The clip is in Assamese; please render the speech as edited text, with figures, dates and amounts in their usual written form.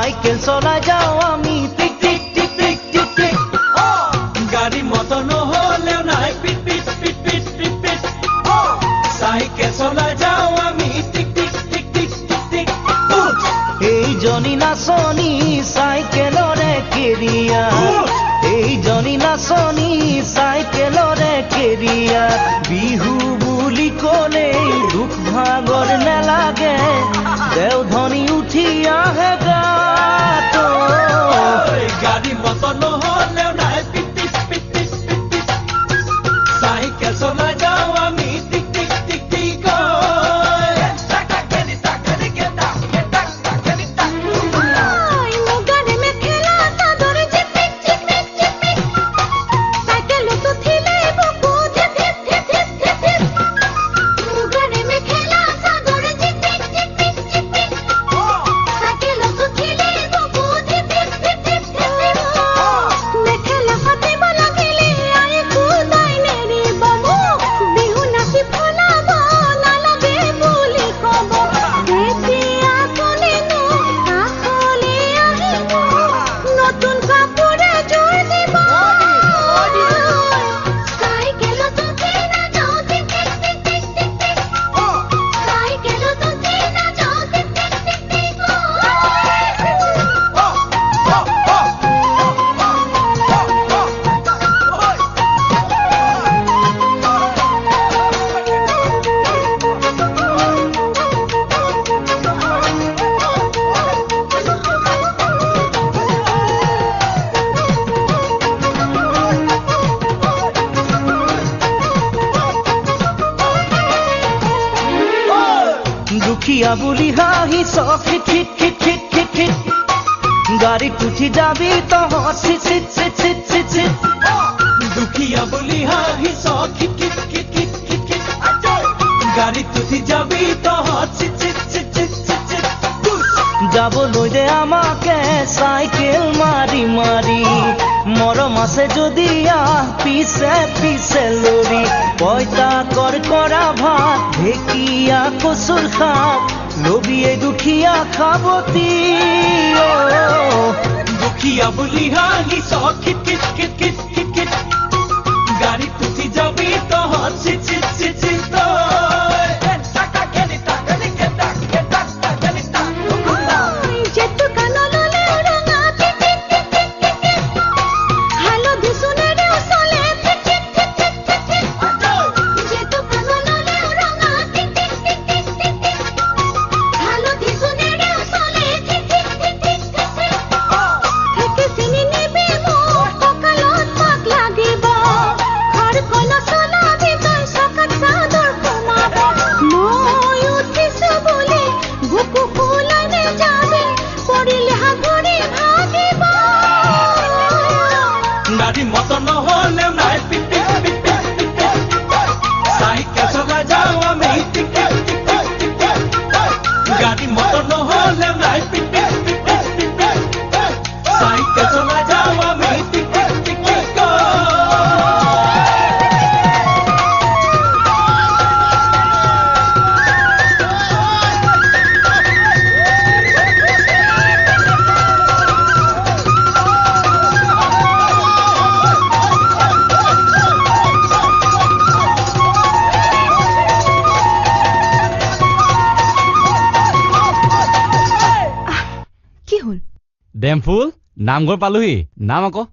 সাইকেল চলাই যাও আমি টিক টিক টিক টিক টিক টিক গাড়ি মটর নহলেও নাই পিট পিট পিট পিট পিট পিট সাইকেল চলাই যাও আমি টিক টিক টিক টিক টিক টিক এই জনি নাচনি সাইকেলৰে কেৰিয়া এই জনি নাচনি সাইকেলৰে কেৰিয়া বিহু বুলি ক'লে দুখ ভাগৰ নেলাগে দেওধনী উঠি আহে গাত গাড়ি মটর নহলেও নাই পিট পিট পিট পিট পিট পিট সাইকেল চলাই যাও আমি টিক টিক টিক টিক দুখিয়া বুলি হাঁহি খিট খিট খিট খিট খিট খিট গাড়ীত উঠি যাবি তহঁত চিট চিট চিট চিট চিট চিট দুখিয়া বুলি হাঁহি খিট খিট খিট খিট খিট খিট গাড়ীত উঠি যাবি তহঁত চিট চিট চিট চিট চিট চিট যাবলৈ দে আমাকে চাইকেল মাৰি মাৰি মৰম আছে যদি আহ পিছে পিছে লৰি পইতা কৰা ভাত ঢেকীয়া কচুৰ শাক লবি এই দুখীয়া খাবতি দুখিয়া বুলি হাঁহি খিট খিট খিট খিট খিট খিট গাড়ীত উঠি যাবি তহঁত চিট চিট চিট চিট গাড়ি মটর নহলেও নাই পিট পিট পিট পিট পিট পিট সাইকেল চলাই যাও আমি টিক টিক টিক টিক টিক টিক গাড়ি মটর নহলেও নাই পিট পিট পিট পিট পিট পিট সাইকেল চলাই যাও আমি টিক টিক টিক টিক ডেমফুল নামঘৰ পালোহি নাম আকৌ